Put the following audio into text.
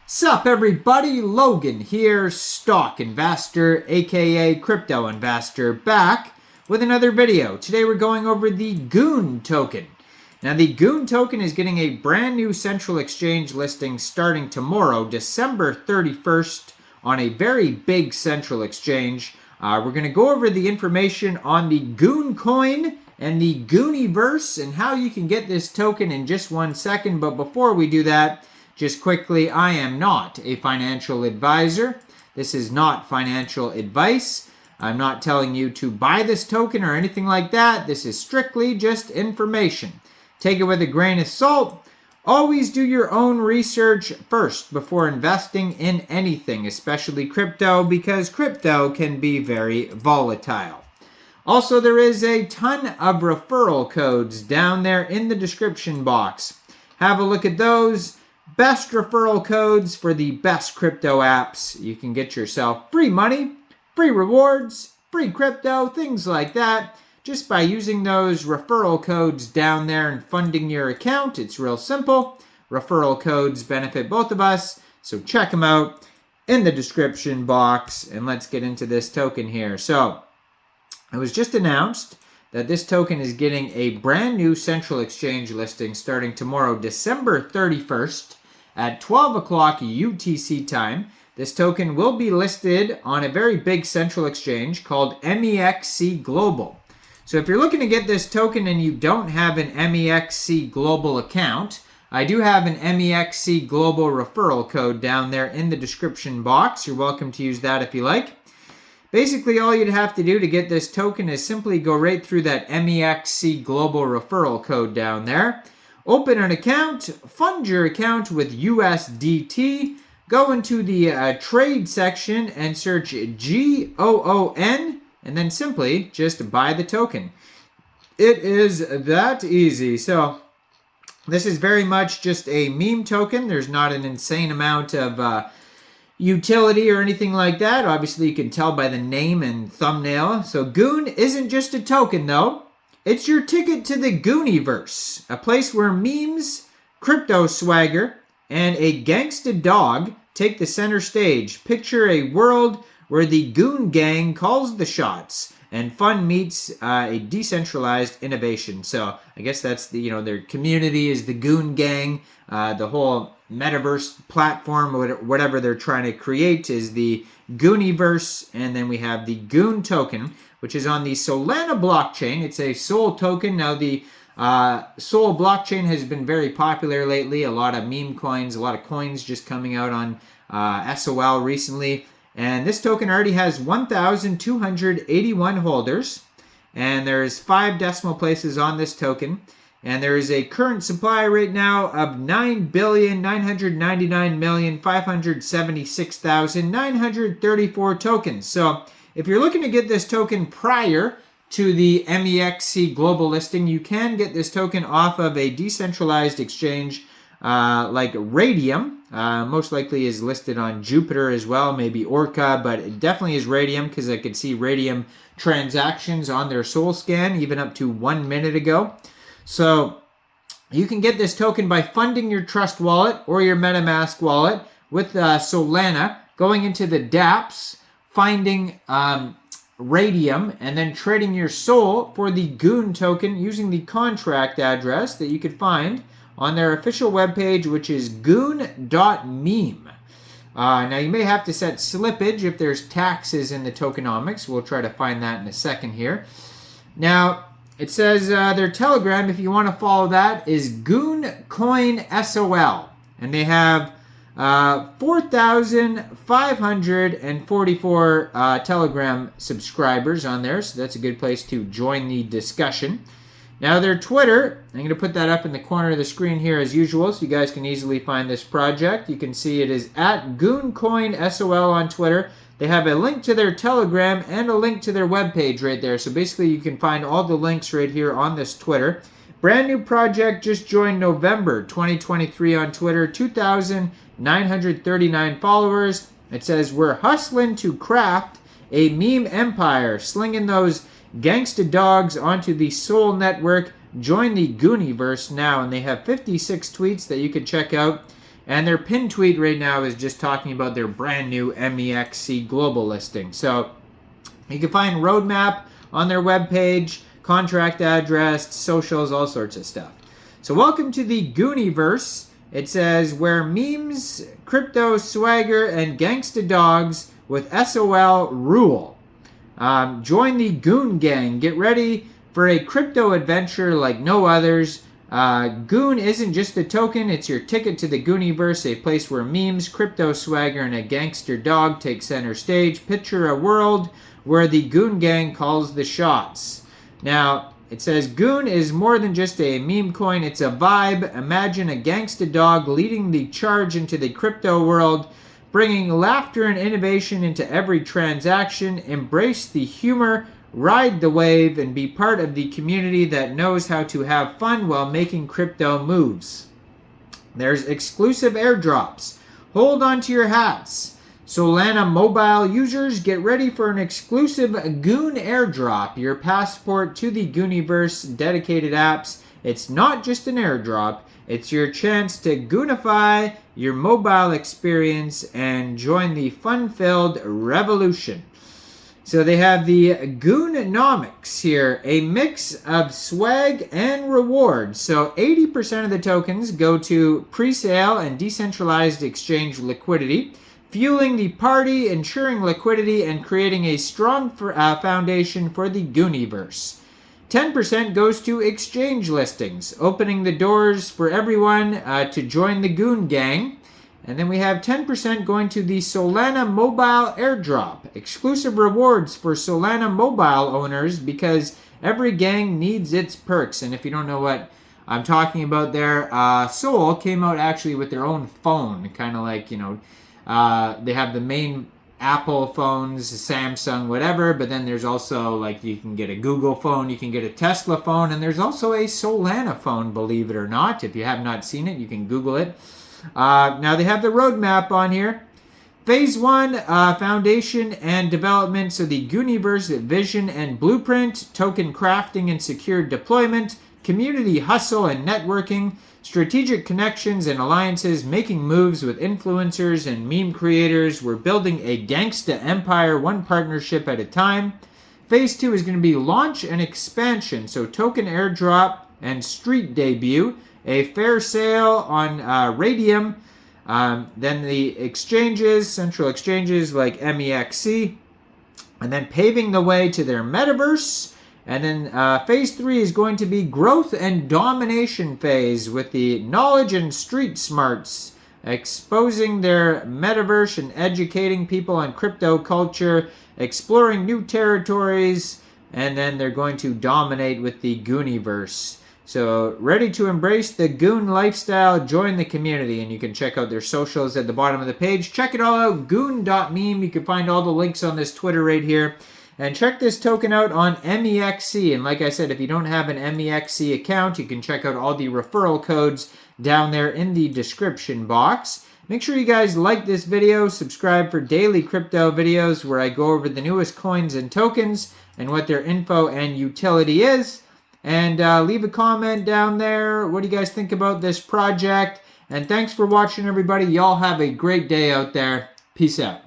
Sup everybody, Logan here, stock investor, aka crypto investor, back with another video. Today we're going over the GOON Token. Now the GOON Token is getting a brand new central exchange listing starting tomorrow, December 31st, on a very big central exchange. We're going to go over the information on the GOON coin and the Gooniverse and how you can get this token in just 1 second. But before we do that, just quickly, I am not a financial advisor. This is not financial advice. I'm not telling you to buy this token or anything like that. This is strictly just information. Take it with a grain of salt. Always do your own research first before investing in anything, especially crypto, because crypto can be very volatile. Also, there is a ton of referral codes down there in the description box. Have a look at those. Best referral codes for the best crypto apps. You can get yourself free money, free rewards, free crypto, things like that, just by using those referral codes down there and funding your account. It's real simple. Referral codes benefit both of us, so check them out in the description box. And let's get into this token here. So it was just announced that this token is getting a brand new central exchange listing starting tomorrow, December 31st at 12 o'clock UTC time. This token will be listed on a very big central exchange called Mexc Global. So if you're looking to get this token and you don't have an Mexc Global account, I do have an Mexc Global referral code down there in the description box. You're welcome to use that if you like. Basically, all you'd have to do to get this token is simply go right through that Mexc Global referral code down there. Open an account, fund your account with USDT, go into the trade section and search GOON, and then simply just buy the token. It is that easy. So this is very much just a meme token. There's not an insane amount of utility or anything like that. Obviously, you can tell by the name and thumbnail. So GOON isn't just a token, though. It's your ticket to the Gooniverse, a place where memes, crypto swagger, and a gangsta dog take the center stage. Picture a world where the Goon Gang calls the shots and fun meets a decentralized innovation. So I guess that's the, their community is the Goon Gang. The whole metaverse platform, whatever they're trying to create, is the Gooniverse. And then we have the GOON Token, which is on the Solana blockchain. It's a Sol token. Now, the Sol blockchain has been very popular lately. A lot of meme coins, a lot of coins just coming out on SOL recently. And this token already has 1,281 holders. And there's 5 decimal places on this token. And there is a current supply right now of 9,999,576,934 tokens. So if you're looking to get this token prior to the Mexc Global listing, you can get this token off of a decentralized exchange like Raydium. Most likely is listed on Jupiter as well, maybe Orca, but it definitely is Raydium because I could see Raydium transactions on their Sol scan even up to 1 minute ago. So you can get this token by funding your Trust wallet or your MetaMask wallet with Solana, going into the dApps, finding Raydium, and then trading your Sol for the GOON token using the contract address that you could find on their official webpage, which is goon.meme. Now, you may have to set slippage if there's taxes in the tokenomics. We'll try to find that in a second here. Now, it says their Telegram, if you want to follow that, is GOON Coin SOL. And they have 4,544 Telegram subscribers on there, so that's a good place to join the discussion. Now, their Twitter, I'm going to put that up in the corner of the screen here as usual, so you guys can easily find this project. You can see it is at GoonCoinSOL on Twitter. They have a link to their Telegram and a link to their webpage right there. So basically, you can find all the links right here on this Twitter. Brand new project, just joined November 2023 on Twitter. 2,939 followers. It says, we're hustling to craft a meme empire, slinging those gangsta dogs onto the Sol network. Join the Gooniverse now. And they have 56 tweets that you can check out. And their pin tweet right now is just talking about their brand new MEXC global listing. So you can find roadmap on their webpage, contract address, socials, all sorts of stuff. So welcome to the Gooniverse. It says, where memes, crypto, swagger, and gangsta dogs with SOL rule. Join the Goon Gang. Get ready for a crypto adventure like no others. Goon isn't just a token, it's your ticket to the Gooniverse, a place where memes, crypto, swagger, and a gangster dog take center stage. Picture a world where the Goon Gang calls the shots. Now, it says Goon is more than just a meme coin, it's a vibe. Imagine a gangsta dog leading the charge into the crypto world, bringing laughter and innovation into every transaction. Embrace the humor, ride the wave, and be part of the community that knows how to have fun while making crypto moves. There's exclusive airdrops. Hold on to your hats. Solana mobile users, get ready for an exclusive Goon airdrop, your passport to the Gooniverse dedicated apps. It's not just an airdrop, it's your chance to Goonify your mobile experience and join the fun-filled revolution. So they have the Goonomics here, a mix of swag and rewards. So 80% of the tokens go to pre-sale and decentralized exchange liquidity, fueling the party, ensuring liquidity, and creating a strong foundation for the Gooniverse. 10% goes to exchange listings, opening the doors for everyone to join the Goon Gang. And then we have 10% going to the Solana mobile airdrop. Exclusive rewards for Solana mobile owners because every gang needs its perks. And if you don't know what I'm talking about there, Sol came out actually with their own phone. Kind of like, they have the main Apple phones, Samsung, whatever. But then there's also like you can get a Google phone, you can get a Tesla phone. And there's also a Solana phone, believe it or not. If you have not seen it, you can Google it. Now they have the roadmap on here. Phase 1, foundation and development. So the Gooniverse vision and blueprint, token crafting and secure deployment, community hustle and networking, strategic connections and alliances, making moves with influencers and meme creators. We're building a gangsta empire, one partnership at a time. Phase 2 is going to be launch and expansion. So token airdrop and street debut. A fair sale on Raydium, then the exchanges, central exchanges like MEXC, and then paving the way to their metaverse. And then phase 3 is going to be growth and domination phase with the knowledge and street smarts, exposing their metaverse and educating people on crypto culture, exploring new territories, and then they're going to dominate with the Gooniverse. So, ready to embrace the Goon lifestyle, join the community, and you can check out their socials at the bottom of the page. Check it all out, goon.meme. You can find all the links on this Twitter right here. And check this token out on MEXC. And like I said, if you don't have an MEXC account, you can check out all the referral codes down there in the description box. Make sure you guys like this video, subscribe for daily crypto videos where I go over the newest coins and tokens and what their info and utility is. And leave a comment down there. What do you guys think about this project? And thanks for watching, everybody. Y'all have a great day out there. Peace out.